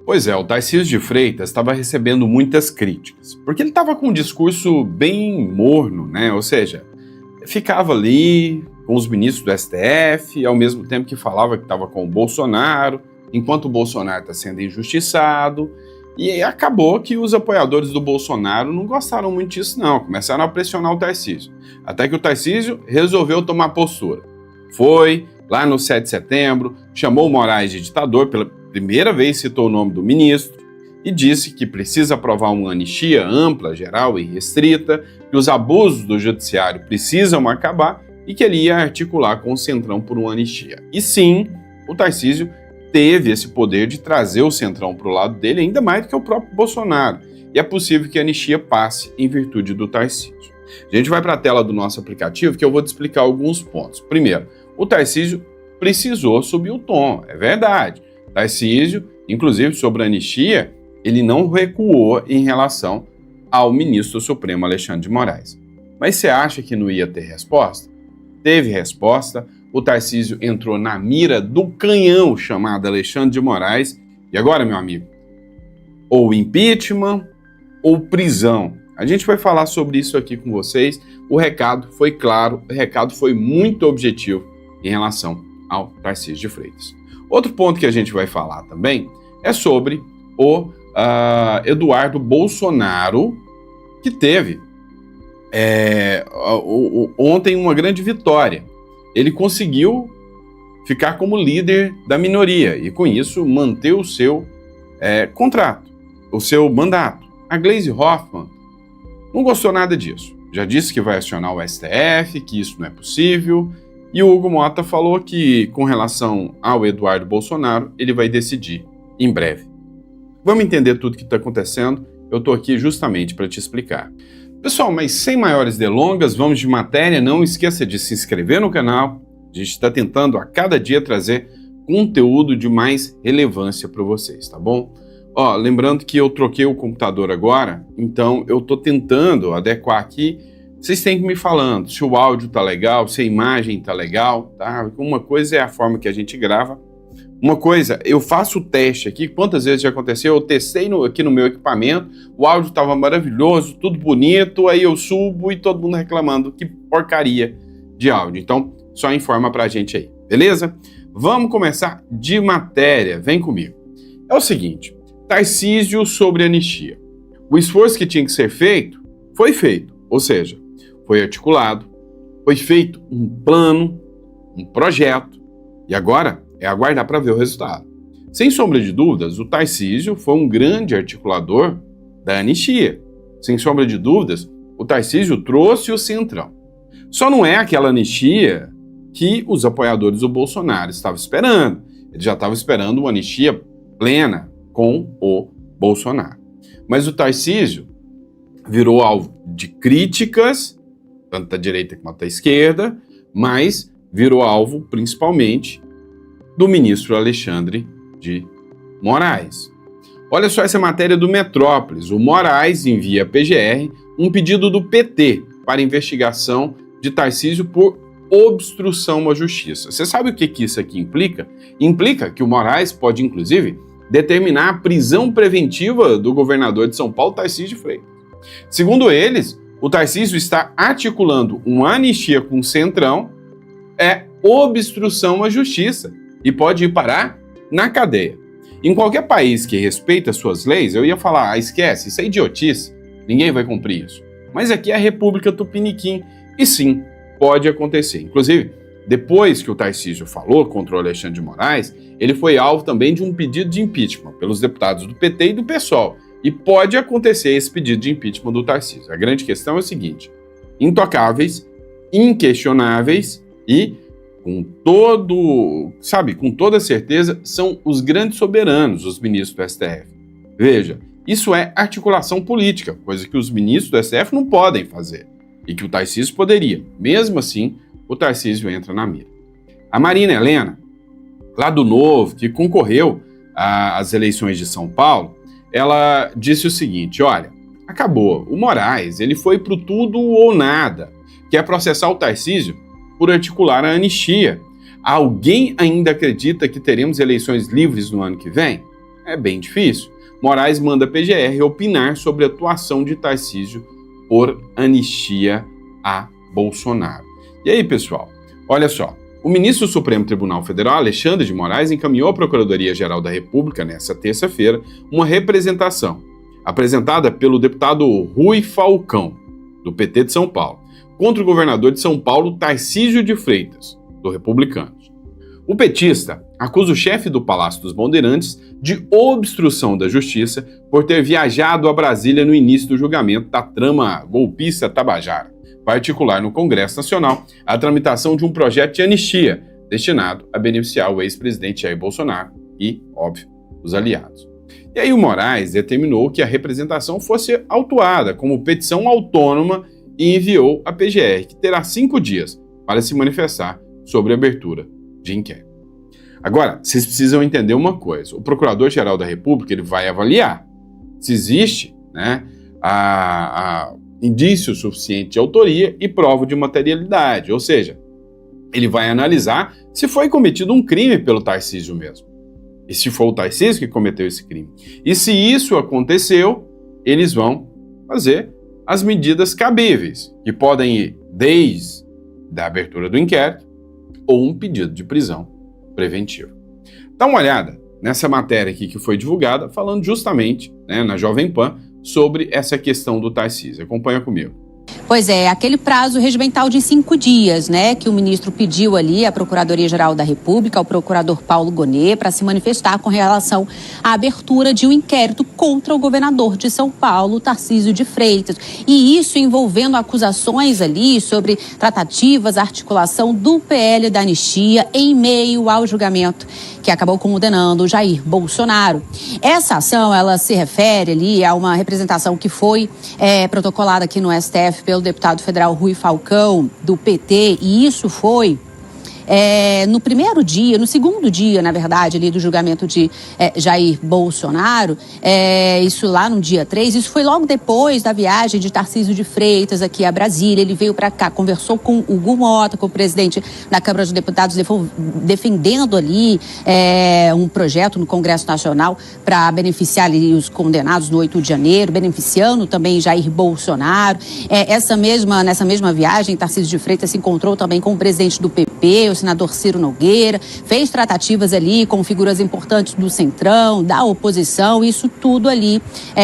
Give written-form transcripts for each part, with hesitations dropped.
Pois é, o Tarcísio de Freitas estava recebendo muitas críticas, porque ele estava com um discurso bem morno, né? Ou seja, ficava ali com os ministros do STF, ao mesmo tempo que falava que estava com o Bolsonaro, enquanto o Bolsonaro está sendo injustiçado, e acabou que os apoiadores do Bolsonaro não gostaram muito disso não, começaram a pressionar o Tarcísio, até que o Tarcísio resolveu tomar postura. Foi lá no 7 de setembro, chamou o Moraes de ditador, pela primeira vez citou o nome do ministro, e disse que precisa aprovar uma anistia ampla, geral e restrita, que os abusos do judiciário precisam acabar e que ele ia articular com o Centrão por uma anistia. E sim, o Tarcísio teve esse poder de trazer o Centrão para o lado dele, ainda mais do que o próprio Bolsonaro. E é possível que a anistia passe em virtude do Tarcísio. A gente vai para a tela do nosso aplicativo que eu vou te explicar alguns pontos. Primeiro, o Tarcísio precisou subir o tom, é verdade. Tarcísio, inclusive sobre a anistia, ele não recuou em relação ao ministro Supremo Alexandre de Moraes. Mas você acha que não ia ter resposta? Teve resposta, o Tarcísio entrou na mira do canhão chamado Alexandre de Moraes. E agora, meu amigo, ou impeachment ou prisão. A gente vai falar sobre isso aqui com vocês. O recado foi claro, o recado foi muito objetivo em relação ao Tarcísio de Freitas. Outro ponto que a gente vai falar também é sobre o Eduardo Bolsonaro, que teve ontem uma grande vitória. Ele conseguiu ficar como líder da minoria e, com isso, manter o seu contrato, o seu mandato. A Gleisi Hoffmann não gostou nada disso. Já disse que vai acionar o STF, que isso não é possível. E o Hugo Mota falou que, com relação ao Eduardo Bolsonaro, ele vai decidir em breve. Vamos entender tudo o que está acontecendo? Eu estou aqui justamente para te explicar. Pessoal, mas sem maiores delongas, vamos de matéria. Não esqueça de se inscrever no canal. A gente está tentando a cada dia trazer conteúdo de mais relevância para vocês, tá bom? Ó, lembrando que eu troquei o computador agora, então eu estou tentando adequar aqui. Vocês têm que me falando se o áudio tá legal, se a imagem tá legal, tá? Uma coisa é a forma que a gente grava. Uma coisa, eu faço o teste aqui, quantas vezes já aconteceu, eu testei aqui no meu equipamento, o áudio tava maravilhoso, tudo bonito, aí eu subo e todo mundo reclamando, que porcaria de áudio. Então, só informa pra gente aí, beleza? Vamos começar de matéria, vem comigo. É o seguinte, Tarcísio sobre anistia. O esforço que tinha que ser feito, foi feito, ou seja, foi articulado, foi feito um plano, um projeto, e agora é aguardar para ver o resultado. Sem sombra de dúvidas, o Tarcísio foi um grande articulador da anistia. Sem sombra de dúvidas, o Tarcísio trouxe o Centrão. Só não é aquela anistia que os apoiadores do Bolsonaro estavam esperando. Eles já estavam esperando uma anistia plena com o Bolsonaro. Mas o Tarcísio virou alvo de críticas, tanto da direita quanto da esquerda, mas virou alvo principalmente do ministro Alexandre de Moraes. Olha só essa matéria do Metrópolis. O Moraes envia à PGR um pedido do PT para investigação de Tarcísio por obstrução à justiça. Você sabe o que isso aqui implica? Implica que o Moraes pode, inclusive, determinar a prisão preventiva do governador de São Paulo, Tarcísio de Freitas. Segundo eles, o Tarcísio está articulando uma anistia com o Centrão, obstrução à justiça e pode ir parar na cadeia. Em qualquer país que respeita suas leis, eu ia falar, esquece, isso é idiotice, ninguém vai cumprir isso. Mas aqui é a República Tupiniquim e sim, pode acontecer. Inclusive, depois que o Tarcísio falou contra o Alexandre de Moraes, ele foi alvo também de um pedido de impeachment pelos deputados do PT e do PSOL. E pode acontecer esse pedido de impeachment do Tarcísio. A grande questão é o seguinte, intocáveis, inquestionáveis e com toda certeza, são os grandes soberanos, os ministros do STF. Veja, isso é articulação política, coisa que os ministros do STF não podem fazer, e que o Tarcísio poderia. Mesmo assim, o Tarcísio entra na mira. A Marina Helena, lá do Novo, que concorreu às eleições de São Paulo, ela disse o seguinte, olha, acabou, o Moraes, ele foi pro tudo ou nada, quer processar o Tarcísio por articular a anistia. Alguém ainda acredita que teremos eleições livres no ano que vem? É bem difícil. Moraes manda a PGR opinar sobre a atuação de Tarcísio por anistia a Bolsonaro. E aí, pessoal, olha só. O ministro do Supremo Tribunal Federal, Alexandre de Moraes, encaminhou à Procuradoria-Geral da República, nesta terça-feira, uma representação apresentada pelo deputado Rui Falcão, do PT de São Paulo, contra o governador de São Paulo, Tarcísio de Freitas, do Republicanos. O petista acusa o chefe do Palácio dos Bandeirantes de obstrução da justiça por ter viajado a Brasília no início do julgamento da trama golpista Tabajara, particular no Congresso Nacional, a tramitação de um projeto de anistia destinado a beneficiar o ex-presidente Jair Bolsonaro e, óbvio, os aliados. E aí o Moraes determinou que a representação fosse autuada como petição autônoma e enviou a PGR, que terá 5 dias para se manifestar sobre a abertura de inquérito. Agora, vocês precisam entender uma coisa. O Procurador-Geral da República ele vai avaliar se existe indício suficiente de autoria e prova de materialidade, ou seja, ele vai analisar se foi cometido um crime pelo Tarcísio mesmo. E se for o Tarcísio que cometeu esse crime. E se isso aconteceu, eles vão fazer as medidas cabíveis, que podem ir desde a abertura do inquérito ou um pedido de prisão preventiva. Dá uma olhada nessa matéria aqui que foi divulgada, falando justamente na Jovem Pan sobre essa questão do Tarcísio. Acompanha comigo. Pois é, aquele prazo regimental de 5 dias, que o ministro pediu ali à Procuradoria-Geral da República, ao procurador Paulo Gonet, para se manifestar com relação à abertura de um inquérito contra o governador de São Paulo, Tarcísio de Freitas. E isso envolvendo acusações ali sobre tratativas, articulação do PL da anistia em meio ao julgamento que acabou condenando Jair Bolsonaro. Essa ação, ela se refere ali a uma representação que foi protocolada aqui no STF pelo deputado federal Rui Falcão, do PT, e isso foi no segundo dia, na verdade, ali do julgamento de Jair Bolsonaro, isso lá no dia 3, isso foi logo depois da viagem de Tarcísio de Freitas aqui a Brasília. Ele veio para cá, conversou com o Hugo Mota, com o presidente da Câmara dos Deputados, defendendo ali um projeto no Congresso Nacional para beneficiar ali os condenados no 8 de janeiro, beneficiando também Jair Bolsonaro. Nessa mesma viagem, Tarcísio de Freitas se encontrou também com o presidente do PP, o senador Ciro Nogueira, fez tratativas ali com figuras importantes do Centrão, da oposição, isso tudo ali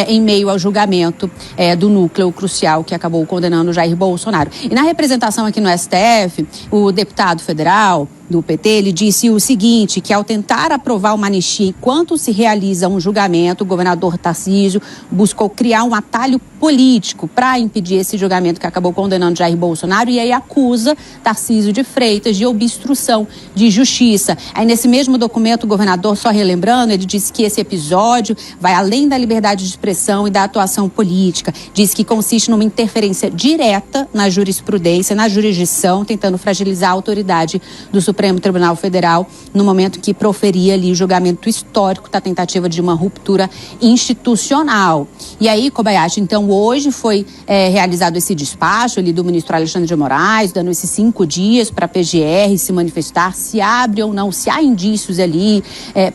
em meio ao julgamento do núcleo crucial que acabou condenando Jair Bolsonaro. E na representação aqui no STF, o deputado federal do PT, ele disse o seguinte, que ao tentar aprovar uma anistia enquanto se realiza um julgamento, o governador Tarcísio buscou criar um atalho político para impedir esse julgamento que acabou condenando Jair Bolsonaro, e aí acusa Tarcísio de Freitas de obstrução de justiça. Aí nesse mesmo documento, o governador, só relembrando, ele disse que esse episódio vai além da liberdade de expressão e da atuação política. Diz que consiste numa interferência direta na jurisprudência, na jurisdição, tentando fragilizar a autoridade do Supremo Tribunal Federal no momento que proferia ali o julgamento histórico da tentativa de uma ruptura institucional. E aí, Kobayashi, então hoje foi realizado esse despacho ali do ministro Alexandre de Moraes, dando esses 5 dias para a PGR se manifestar se abre ou não, se há indícios ali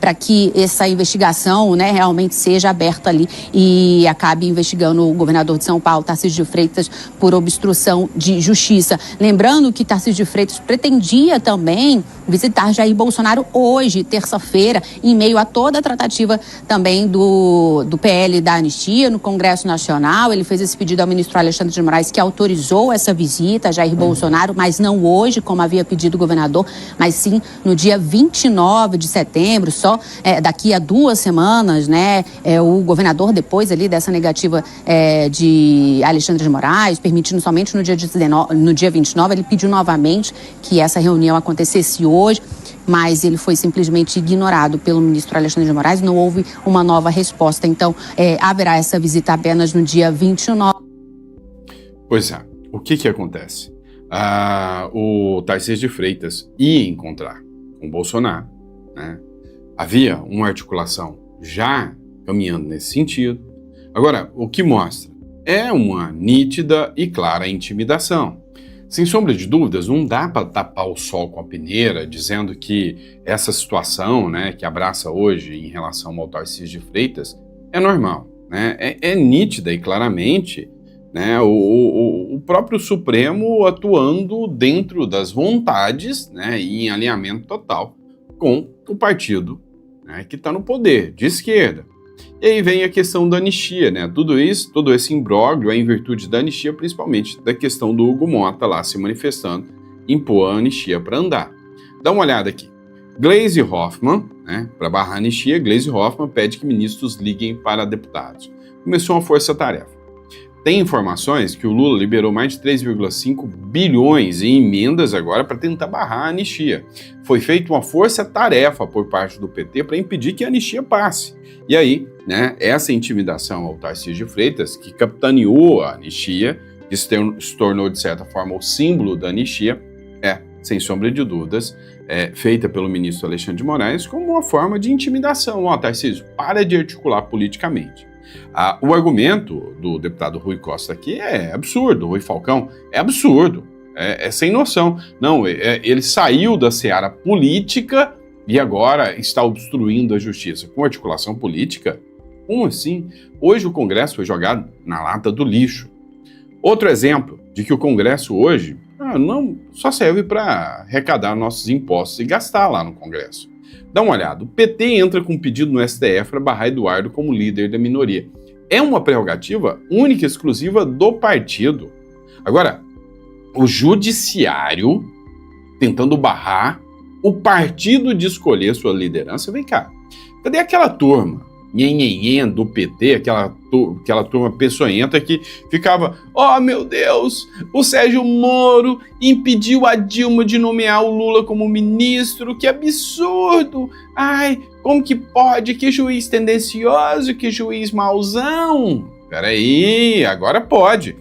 para que essa investigação realmente seja aberta ali e acabe investigando o governador de São Paulo, Tarcísio de Freitas, por obstrução de justiça. Lembrando que Tarcísio de Freitas pretendia também visitar Jair Bolsonaro hoje, terça-feira, em meio a toda a tratativa também do PL da anistia no Congresso Nacional. Ele fez esse pedido ao ministro Alexandre de Moraes, que autorizou essa visita a Jair Bolsonaro, mas não hoje, como havia pedido o governador, mas sim no dia 29 de setembro, só daqui a 2 semanas, o governador, depois ali dessa negativa de Alexandre de Moraes, permitindo somente no dia 29, ele pediu novamente que essa reunião acontecesse hoje, mas ele foi simplesmente ignorado pelo ministro Alexandre de Moraes, não houve uma nova resposta. Então, haverá essa visita apenas no dia 29. Pois é, o que acontece? O Tarcísio de Freitas ia encontrar com o Bolsonaro, Havia uma articulação já caminhando nesse sentido. Agora, o que mostra? É uma nítida e clara intimidação. Sem sombra de dúvidas, não dá para tapar o sol com a peneira, dizendo que essa situação, né, que abraça hoje em relação ao Tarcísio de Freitas é normal, né? É nítida e claramente, né, o próprio Supremo atuando dentro das vontades, né, e em alinhamento total com o partido, né, que está no poder, de esquerda. E aí vem a questão da anistia, né? Tudo isso, todo esse imbróglio é em virtude da anistia, principalmente da questão do Hugo Mota lá se manifestando, impor a anistia para andar. Dá uma olhada aqui. Gleisi Hoffmann, né, para barrar a anistia, Gleisi Hoffmann pede que ministros liguem para deputados. Começou uma força-tarefa. Tem informações que o Lula liberou mais de 3,5 bilhões em emendas agora para tentar barrar a anistia. Foi feita uma força-tarefa por parte do PT para impedir que a anistia passe. E aí, né, essa intimidação ao Tarcísio de Freitas, que capitaneou a anistia, que se tornou, de certa forma, o símbolo da anistia, sem sombra de dúvidas, feita pelo ministro Alexandre de Moraes como uma forma de intimidação. Ó, Tarcísio, para de articular politicamente. O argumento do deputado Rui Costa aqui é absurdo, Rui Falcão, é absurdo, é sem noção. Não, ele saiu da seara política e agora está obstruindo a justiça com articulação política? Como assim? Hoje o Congresso foi jogado na lata do lixo. Outro exemplo de que o Congresso hoje não só serve para arrecadar nossos impostos e gastar lá no Congresso. Dá uma olhada, o PT entra com um pedido no STF para barrar Eduardo como líder da minoria. É uma prerrogativa única e exclusiva do partido. Agora, o judiciário tentando barrar o partido de escolher sua liderança, vem cá, cadê aquela turma nhenhenhen do PT, aquela turma peçonhenta que ficava, oh meu Deus, o Sérgio Moro impediu a Dilma de nomear o Lula como ministro, que absurdo, ai, como que pode, que juiz tendencioso, que juiz mauzão. Peraí, agora pode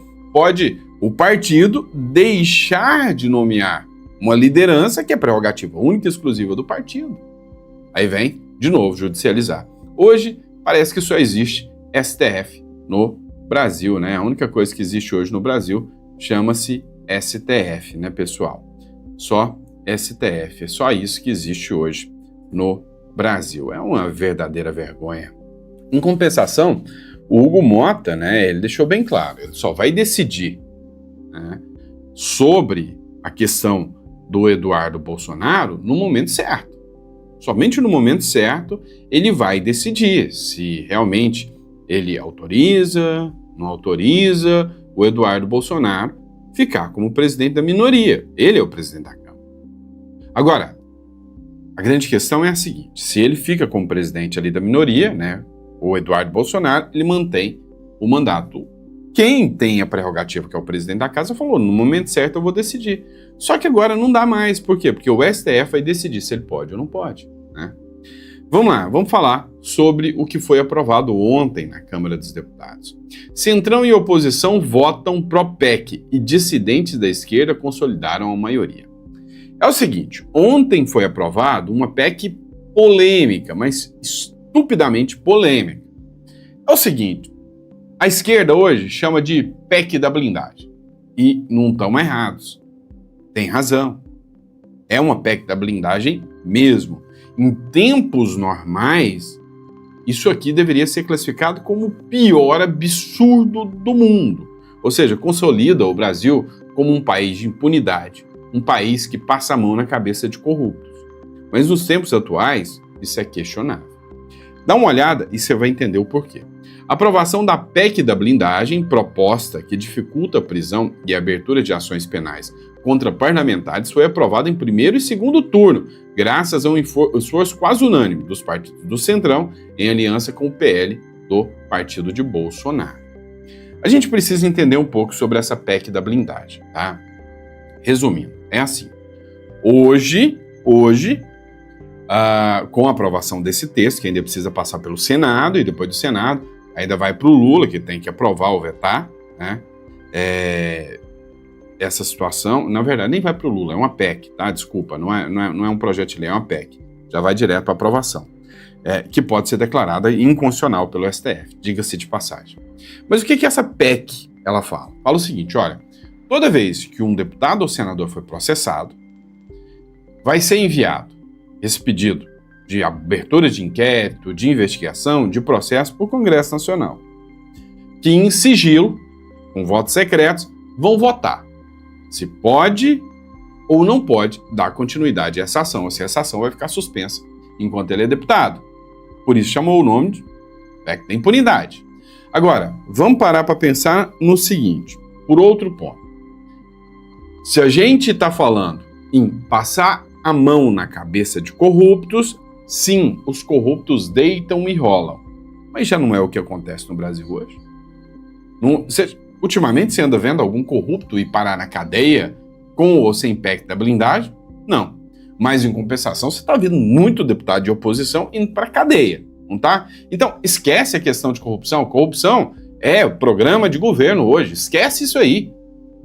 o partido deixar de nomear uma liderança que é prerrogativa única e exclusiva do partido. Aí vem, de novo, judicializar. Hoje, parece que só existe STF no Brasil, né? A única coisa que existe hoje no Brasil chama-se STF, né, pessoal? Só STF, é só isso que existe hoje no Brasil. É uma verdadeira vergonha. Em compensação, o Hugo Mota, né, ele deixou bem claro, ele só vai decidir, né, sobre a questão do Eduardo Bolsonaro no momento certo. Somente no momento certo ele vai decidir se realmente ele autoriza, não autoriza o Eduardo Bolsonaro ficar como presidente da minoria. Ele é o presidente da Câmara. Agora, a grande questão é a seguinte, se ele fica como presidente ali da minoria, né, o Eduardo Bolsonaro, ele mantém o mandato. Quem tem a prerrogativa, que é o presidente da casa, falou, no momento certo eu vou decidir. Só que agora não dá mais. Por quê? Porque o STF vai decidir se ele pode ou não pode, né? Vamos lá, vamos falar sobre o que foi aprovado ontem na Câmara dos Deputados. Centrão e oposição votam pró-PEC e dissidentes da esquerda consolidaram a maioria. É o seguinte, ontem foi aprovado uma PEC polêmica, mas estupidamente polêmica. É o seguinte, a esquerda hoje chama de PEC da blindagem. E não estão errados. Tem razão. É uma PEC da blindagem mesmo. Em tempos normais, isso aqui deveria ser classificado como o pior absurdo do mundo. Ou seja, consolida o Brasil como um país de impunidade. Um país que passa a mão na cabeça de corruptos. Mas nos tempos atuais, isso é questionável. Dá uma olhada e você vai entender o porquê. A aprovação da PEC da blindagem, proposta que dificulta a prisão e a abertura de ações penais contra parlamentares, foi aprovada em primeiro e segundo turno, graças a um esforço quase unânime dos partidos do Centrão, em aliança com o PL do partido de Bolsonaro. A gente precisa entender um pouco sobre essa PEC da blindagem, tá? Resumindo, é assim. Hoje, com a aprovação desse texto, que ainda precisa passar pelo Senado, e depois do Senado, ainda vai para o Lula, que tem que aprovar ou vetar, né? Essa situação, na verdade, nem vai para o Lula, é uma PEC, tá? Desculpa, não é um projeto de lei, é uma PEC. Já vai direto para aprovação. Que pode ser declarada inconstitucional pelo STF, diga-se de passagem. Mas o que essa PEC ela fala? Fala o seguinte, olha, Toda vez que um deputado ou senador for processado, vai ser enviado esse pedido de abertura de inquérito, de investigação, de processo para o Congresso Nacional, que em sigilo, com votos secretos, vão votar se pode ou não pode dar continuidade a essa ação, ou se essa ação vai ficar suspensa enquanto ele é deputado. Por isso chamou o nome de PEC da impunidade. Agora, vamos parar para pensar no seguinte, por outro ponto. Se a gente está falando em passar a mão na cabeça de corruptos, sim, os corruptos deitam e rolam. Mas já não é o que acontece no Brasil hoje. Ultimamente você anda vendo algum corrupto ir parar na cadeia com ou sem PEC da blindagem? Não. Mas em compensação você está vendo muito deputado de oposição indo para a cadeia, não tá? Então esquece a questão de corrupção. Corrupção é o programa de governo hoje. Esquece isso aí.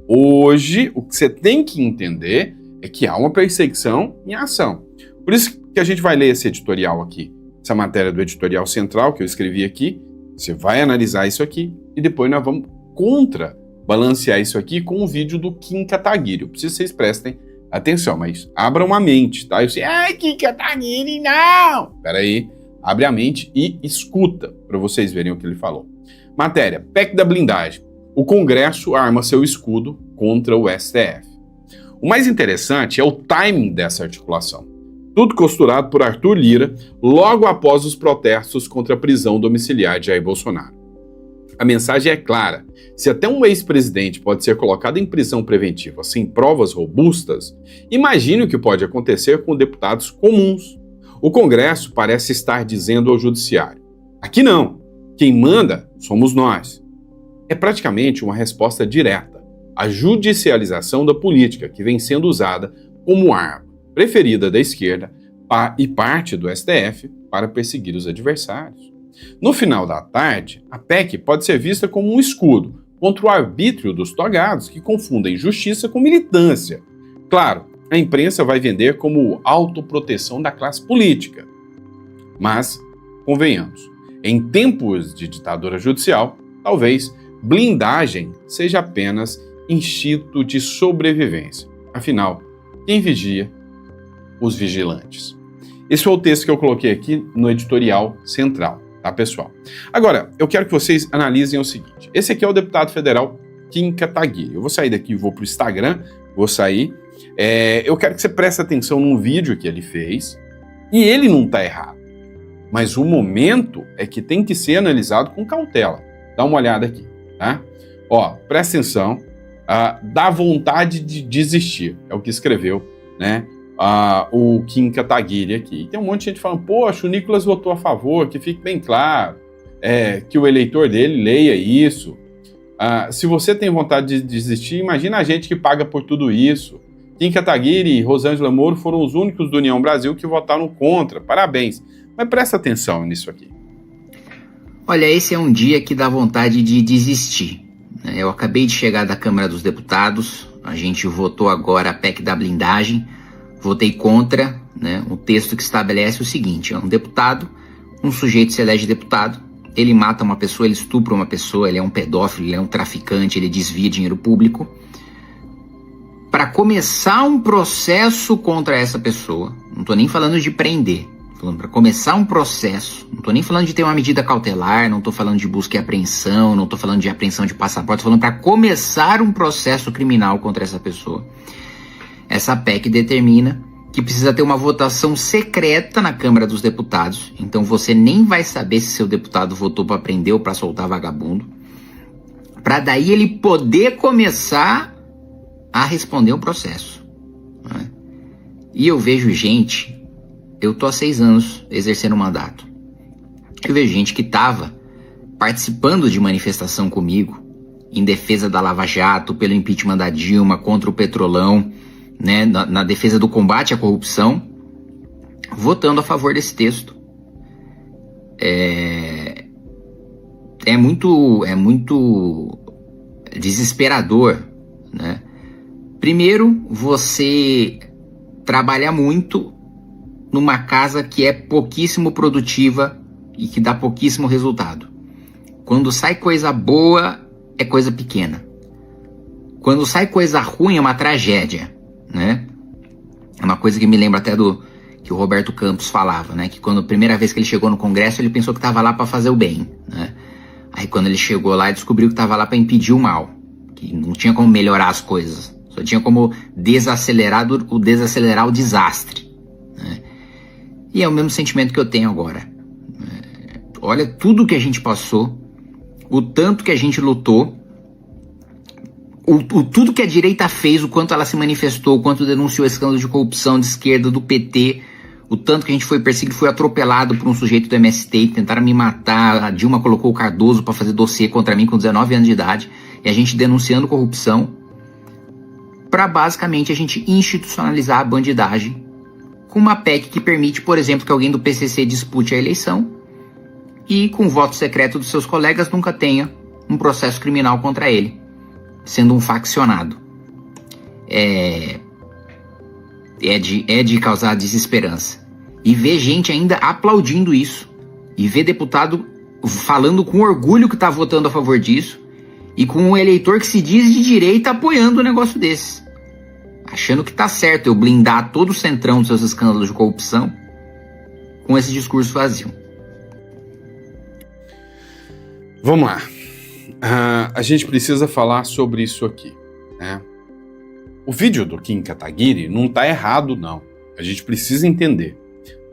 Hoje o que você tem que entender é que há uma perseguição em ação. Por isso que a gente vai ler esse editorial aqui, essa matéria do editorial central que eu escrevi aqui. Você vai analisar isso aqui e depois nós vamos balancear isso aqui com um vídeo do Kim Kataguiri. Eu preciso que vocês prestem atenção, mas abram a mente, tá? Eu sei, Kim Kataguiri, não! Peraí, abre a mente e escuta para vocês verem o que ele falou. Matéria, PEC da blindagem. O Congresso arma seu escudo contra o STF. O mais interessante é o timing dessa articulação. Tudo costurado por Arthur Lira logo após os protestos contra a prisão domiciliar de Jair Bolsonaro. A mensagem é clara. Se até um ex-presidente pode ser colocado em prisão preventiva sem provas robustas, imagine o que pode acontecer com deputados comuns. O Congresso parece estar dizendo ao Judiciário: aqui não, quem manda somos nós. É praticamente uma resposta direta à judicialização da política que vem sendo usada como arma preferida da esquerda e parte do STF para perseguir os adversários. No final da tarde, a PEC pode ser vista como um escudo contra o arbítrio dos togados que confundem justiça com militância. Claro, a imprensa vai vender como autoproteção da classe política. Mas, convenhamos, em tempos de ditadura judicial, talvez blindagem seja apenas instinto de sobrevivência. Afinal, quem vigia? Os vigilantes. Esse foi o texto que eu coloquei aqui no editorial central, tá, pessoal? Agora, eu quero que vocês analisem o seguinte. Esse aqui é o deputado federal Kim Kataguiri. Eu vou sair daqui, vou pro Instagram, vou sair. Eu quero que você preste atenção num vídeo que ele fez. E ele não tá errado. Mas o momento é que tem que ser analisado com cautela. Dá uma olhada aqui, tá? Ó, presta atenção. Dá vontade de desistir. É o que escreveu, né? O Kim Kataguiri aqui. E tem um monte de gente falando, poxa, o Nicolas votou a favor, que fique bem claro, que o eleitor dele leia isso. Se você tem vontade de desistir, imagina a gente que paga por tudo isso. Kim Kataguiri e Rosângela Moro foram os únicos do União Brasil que votaram contra. Parabéns. Mas presta atenção nisso aqui. Olha, esse é um dia que dá vontade de desistir. Eu acabei de chegar da Câmara dos Deputados, a gente votou agora a PEC da blindagem. Votei contra, né, o texto que estabelece o seguinte: um deputado, um sujeito se elege deputado, ele mata uma pessoa, ele estupra uma pessoa, ele é um pedófilo, ele é um traficante, ele desvia dinheiro público. Para começar um processo contra essa pessoa, não estou nem falando de prender, falando para começar um processo, não estou nem falando de ter uma medida cautelar, não estou falando de busca e apreensão, não estou falando de apreensão de passaporte, estou falando para começar um processo criminal contra essa pessoa. Essa PEC determina que precisa ter uma votação secreta na Câmara dos Deputados. Então você nem vai saber se seu deputado votou para prender ou para soltar vagabundo. Para daí ele poder começar a responder um processo. Né? E eu vejo gente... Eu tô há 6 anos exercendo o mandato. Eu vejo gente que estava participando de manifestação comigo em defesa da Lava Jato, pelo impeachment da Dilma, contra o Petrolão, né, na defesa do combate à corrupção, votando a favor desse texto. É muito desesperador, né? Primeiro, você trabalha muito numa casa que é pouquíssimo produtiva e que dá pouquíssimo resultado. Quando sai coisa boa, é coisa pequena. Quando sai coisa ruim é uma tragédia, né? É uma coisa que me lembra até do que o Roberto Campos falava, né? Que quando a primeira vez que ele chegou no Congresso, ele pensou que estava lá para fazer o bem, né? Aí quando ele chegou lá, ele descobriu que estava lá para impedir o mal, que não tinha como melhorar as coisas, só tinha como desacelerar o desastre, né? E é o mesmo sentimento que eu tenho agora. Olha tudo que a gente passou, o tanto que a gente lutou, tudo que a direita fez, o quanto ela se manifestou, o quanto denunciou escândalo de corrupção de esquerda, do PT, o tanto que a gente foi perseguido, foi atropelado por um sujeito do MST, tentaram me matar, a Dilma colocou o Cardoso para fazer dossiê contra mim com 19 anos de idade, e a gente denunciando corrupção, para basicamente a gente institucionalizar a bandidagem, com uma PEC que permite, por exemplo, que alguém do PCC dispute a eleição, e com o voto secreto dos seus colegas nunca tenha um processo criminal contra ele, sendo um faccionado. É de causar desesperança. E ver gente ainda aplaudindo isso. E ver deputado falando com orgulho que tá votando a favor disso. E com um eleitor que se diz de direita apoiando um negócio desse. Achando que tá certo eu blindar todo o centrão dos seus escândalos de corrupção com esse discurso vazio. Vamos lá. A gente precisa falar sobre isso aqui, né? O vídeo do Kim Kataguiri não está errado, não. A gente precisa entender.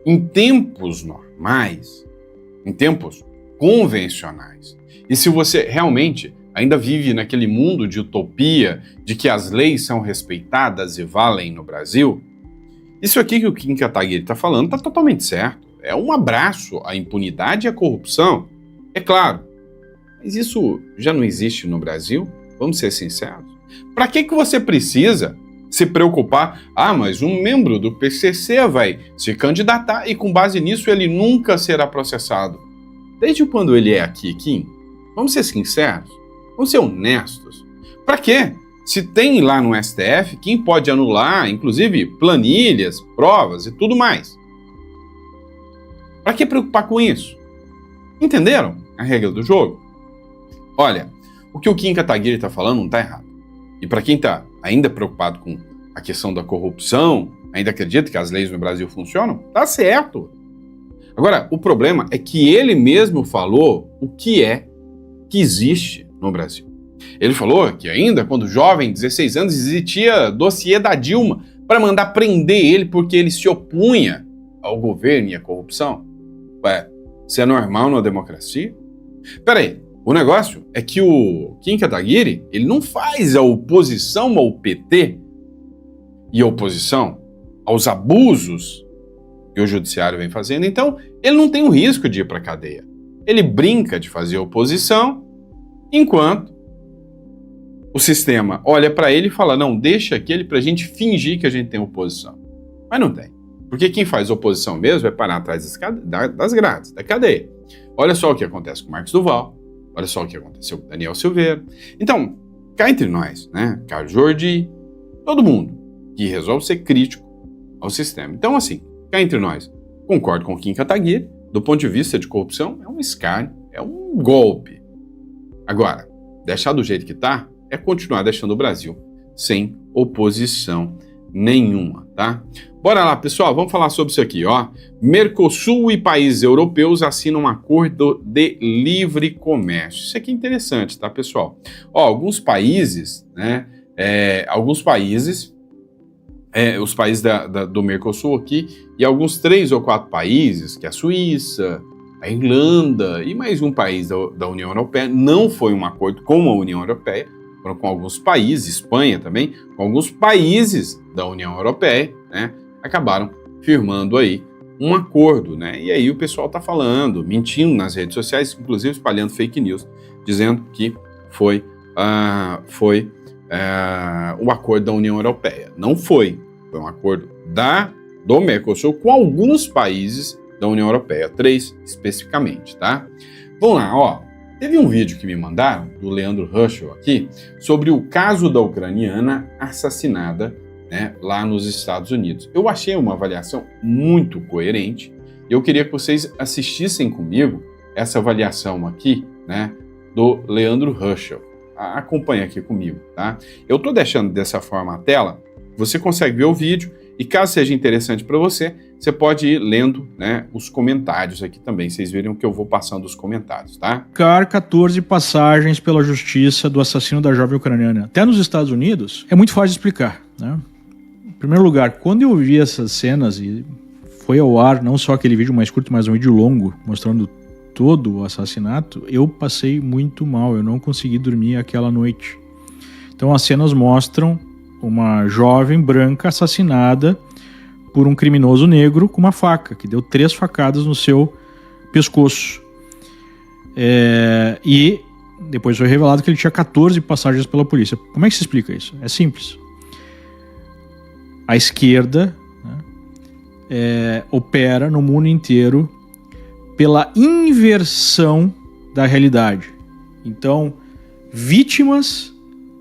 Em tempos normais, em tempos convencionais, e se você realmente ainda vive naquele mundo de utopia, de que as leis são respeitadas e valem no Brasil, isso aqui que o Kim Kataguiri está falando está totalmente certo. É um abraço à impunidade e à corrupção. É claro, mas isso já não existe no Brasil? Vamos ser sinceros. Para que você precisa se preocupar? Ah, mas um membro do PCC vai se candidatar e com base nisso ele nunca será processado. Desde quando ele é aqui, Kim? Vamos ser sinceros? Vamos ser honestos? Para quê? Se tem lá no STF, quem pode anular, inclusive, planilhas, provas e tudo mais? Para que preocupar com isso? Entenderam a regra do jogo? Olha, o que o Kim Kataguiri está falando não está errado. E para quem está ainda preocupado com a questão da corrupção, ainda acredita que as leis no Brasil funcionam, tá certo. Agora, o problema é que ele mesmo falou o que é que existe no Brasil. Ele falou que ainda quando jovem, 16 anos, existia dossiê da Dilma para mandar prender ele porque ele se opunha ao governo e à corrupção. Ué, isso é normal numa democracia? Peraí. O negócio é que o Kim Kataguiri, ele não faz a oposição ao PT e a oposição aos abusos que o judiciário vem fazendo, então ele não tem o risco de ir para a cadeia. Ele brinca de fazer oposição, enquanto o sistema olha para ele e fala, não, deixa aquele para a gente fingir que a gente tem oposição. Mas não tem. Porque quem faz oposição mesmo é parar atrás das grades, da cadeia. Olha só o que acontece com o Marcos Duval. Olha só o que aconteceu com o Daniel Silveira. Então, cá entre nós, né? Carlos Jordi, todo mundo que resolve ser crítico ao sistema. Então, assim, cá entre nós, concordo com o Kim Kataguiri, do ponto de vista de corrupção, é um escárnio, é um golpe. Agora, deixar do jeito que está é continuar deixando o Brasil sem oposição nenhuma, tá? Bora lá, pessoal, vamos falar sobre isso aqui, ó. Mercosul e países europeus assinam um acordo de livre comércio. Isso aqui é interessante, tá, pessoal? Ó, alguns países, né, os países do Mercosul aqui, e alguns 3 ou 4 países, que é a Suíça, a Irlanda e mais um país da União Europeia, não foi um acordo com a União Europeia, foram com alguns países, Espanha também, com alguns países da União Europeia, né, acabaram firmando aí um acordo, né? E aí o pessoal tá falando, mentindo nas redes sociais, inclusive espalhando fake news, dizendo que foi um acordo da União Europeia. Não foi. Foi um acordo do Mercosul com alguns países da União Europeia, 3 especificamente, tá? Vamos lá, ó. Teve um vídeo que me mandaram, do Leandro Ruschel aqui, sobre o caso da ucraniana assassinada, né, lá nos Estados Unidos. Eu achei uma avaliação muito coerente e eu queria que vocês assistissem comigo essa avaliação aqui, né, do Leandro Ruschel. acompanha aqui comigo, tá? Eu estou deixando dessa forma a tela, você consegue ver o vídeo e caso seja interessante para você, você pode ir lendo, né, os comentários aqui também, vocês viram que eu vou passando os comentários, tá? 14 passagens pela justiça do assassino da jovem ucraniana. Até nos Estados Unidos é muito fácil de explicar, né? Em primeiro lugar, quando eu vi essas cenas e foi ao ar, não só aquele vídeo mais curto, mas um vídeo longo, mostrando todo o assassinato, eu passei muito mal, eu não consegui dormir aquela noite. Então as cenas mostram uma jovem branca assassinada por um criminoso negro com uma faca, que deu 3 facadas no seu pescoço. E depois foi revelado que ele tinha 14 passagens pela polícia. Como é que se explica isso? É simples. A esquerda, né, opera no mundo inteiro pela inversão da realidade. Então, vítimas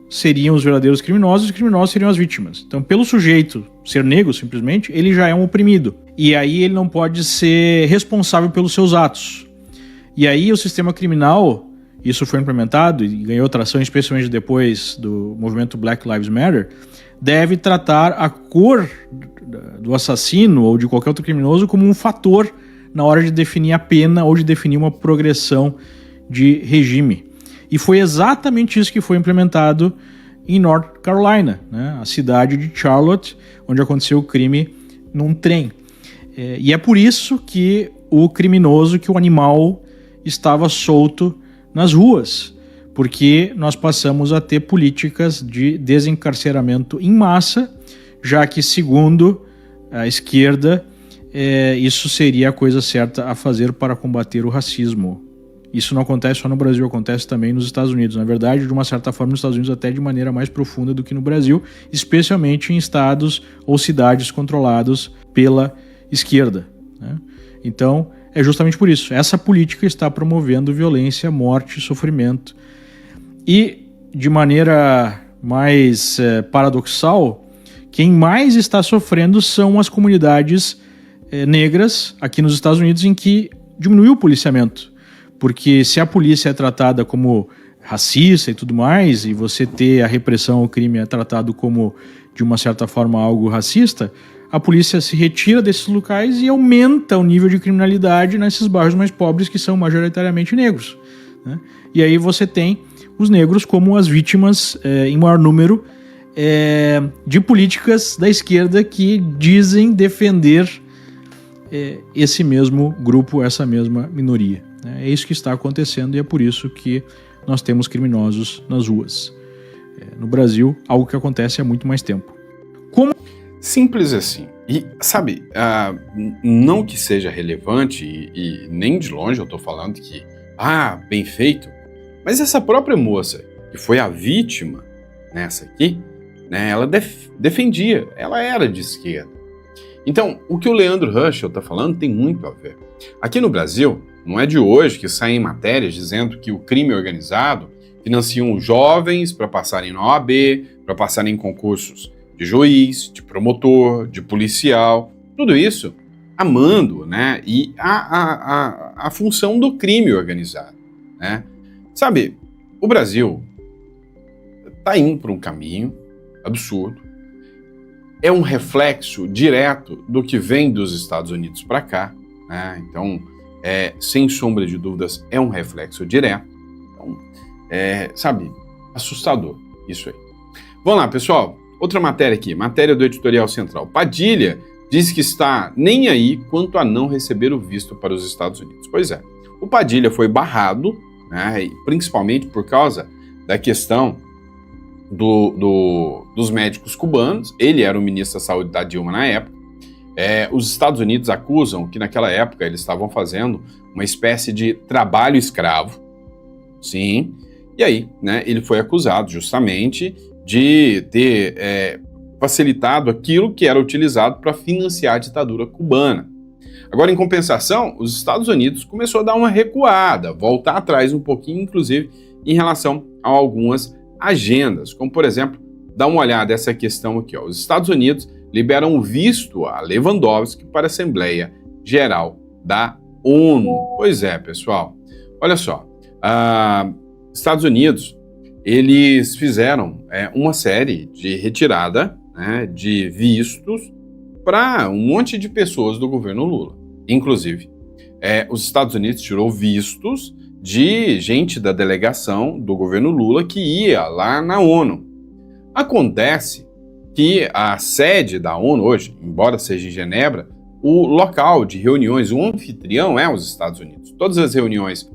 seriam os verdadeiros criminosos e os criminosos seriam as vítimas. Então, pelo sujeito ser negro, simplesmente, ele já é um oprimido. E aí ele não pode ser responsável pelos seus atos. E aí o sistema criminal, isso foi implementado e ganhou tração, especialmente depois do movimento Black Lives Matter, deve tratar a cor do assassino ou de qualquer outro criminoso como um fator na hora de definir a pena ou de definir uma progressão de regime. E foi exatamente isso que foi implementado em North Carolina, né? A cidade de Charlotte, onde aconteceu o crime num trem. E é por isso que o criminoso, que o animal, estava solto nas ruas, porque nós passamos a ter políticas de desencarceramento em massa, já que, segundo a esquerda, isso seria a coisa certa a fazer para combater o racismo. Isso não acontece só no Brasil, acontece também nos Estados Unidos. Na verdade, de uma certa forma, nos Estados Unidos até de maneira mais profunda do que no Brasil, especialmente em estados ou cidades controlados pela esquerda, né? Então, é justamente por isso. Essa política está promovendo violência, morte, sofrimento. E, de maneira mais paradoxal, quem mais está sofrendo são as comunidades negras aqui nos Estados Unidos, em que diminuiu o policiamento. Porque se a polícia é tratada como racista e tudo mais, e você ter a repressão ao crime é tratado como, de uma certa forma, algo racista, a polícia se retira desses locais e aumenta o nível de criminalidade nesses bairros mais pobres que são majoritariamente negros, né? E aí você tem os negros como as vítimas, em maior número, de políticas da esquerda que dizem defender esse mesmo grupo, essa mesma minoria. É isso que está acontecendo e é por isso que nós temos criminosos nas ruas. No Brasil, algo que acontece há muito mais tempo. Como? Simples assim. E, sabe, não que seja relevante e nem de longe eu estou falando que, bem feito, mas essa própria moça, que foi a vítima nessa aqui, né, ela defendia, ela era de esquerda. Então, o que o Leandro Ruschel está falando tem muito a ver. Aqui no Brasil, não é de hoje que saem matérias dizendo que o crime organizado financia os jovens para passarem na OAB, para passarem em concursos de juiz, de promotor, de policial, tudo isso amando, né, e a função do crime organizado, né? Sabe, o Brasil está indo por um caminho absurdo, é um reflexo direto do que vem dos Estados Unidos para cá, né? Então, sem sombra de dúvidas, é um reflexo direto. Então, sabe, assustador isso aí. Vamos lá, pessoal. Outra matéria aqui, matéria do Editorial Central. Padilha diz que está nem aí quanto a não receber o visto para os Estados Unidos. Pois é, o Padilha foi barrado, né, principalmente por causa da questão dos médicos cubanos. Ele era o ministro da Saúde da Dilma na época. Os Estados Unidos acusam que naquela época eles estavam fazendo uma espécie de trabalho escravo. Sim, e aí, né, ele foi acusado justamente de ter facilitado aquilo que era utilizado para financiar a ditadura cubana. Agora, em compensação, os Estados Unidos começou a dar uma recuada, voltar atrás um pouquinho, inclusive, em relação a algumas agendas, como, por exemplo, dá uma olhada nessa questão aqui, ó. Os Estados Unidos liberam o visto a Lewandowski para a Assembleia Geral da ONU. Pois é, pessoal. Olha só, Estados Unidos, eles fizeram uma série de retirada, né, de vistos para um monte de pessoas do governo Lula. Inclusive, os Estados Unidos tirou vistos de gente da delegação do governo Lula que ia lá na ONU. Acontece que a sede da ONU hoje, embora seja em Genebra, o local de reuniões, o anfitrião é os Estados Unidos. Todas as reuniões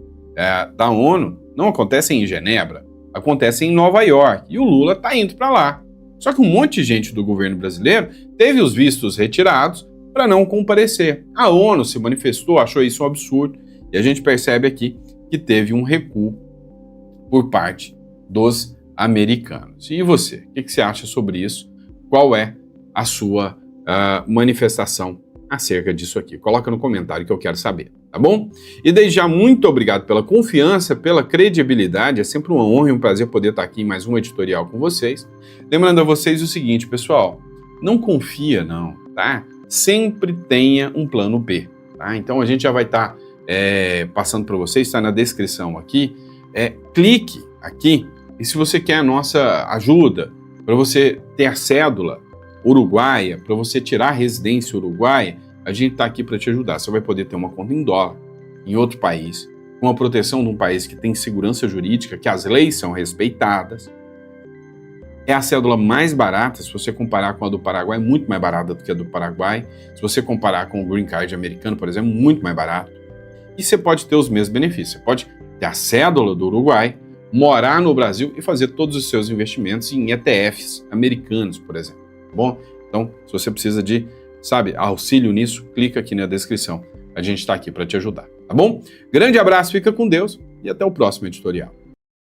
da ONU não acontecem em Genebra, acontecem em Nova York, e o Lula está indo para lá. Só que um monte de gente do governo brasileiro teve os vistos retirados para não comparecer. A ONU se manifestou, achou isso um absurdo, e a gente percebe aqui que teve um recuo por parte dos americanos. E você, o que você acha sobre isso? Qual é a sua manifestação acerca disso aqui? Coloca no comentário que eu quero saber, tá bom? E desde já, muito obrigado pela confiança, pela credibilidade. É sempre uma honra e um prazer poder estar aqui em mais um editorial com vocês. Lembrando a vocês o seguinte, pessoal, não confia não, tá? Sempre tenha um plano B, tá? Então a gente já vai estar passando para vocês, está na descrição aqui. Clique aqui e se você quer a nossa ajuda para você ter a cédula uruguaia, para você tirar a residência uruguaia, a gente está aqui para te ajudar. Você vai poder ter uma conta em dólar em outro país, com a proteção de um país que tem segurança jurídica, que as leis são respeitadas. É a cédula mais barata, se você comparar com a do Paraguai, muito mais barata do que a do Paraguai. Se você comparar com o Green Card americano, por exemplo, muito mais barato. E você pode ter os mesmos benefícios. Você pode ter a cédula do Uruguai, morar no Brasil e fazer todos os seus investimentos em ETFs americanos, por exemplo. Tá bom? Então, se você precisa de, auxílio nisso, clica aqui na descrição. A gente está aqui para te ajudar, tá bom? Grande abraço, fica com Deus e até o próximo editorial.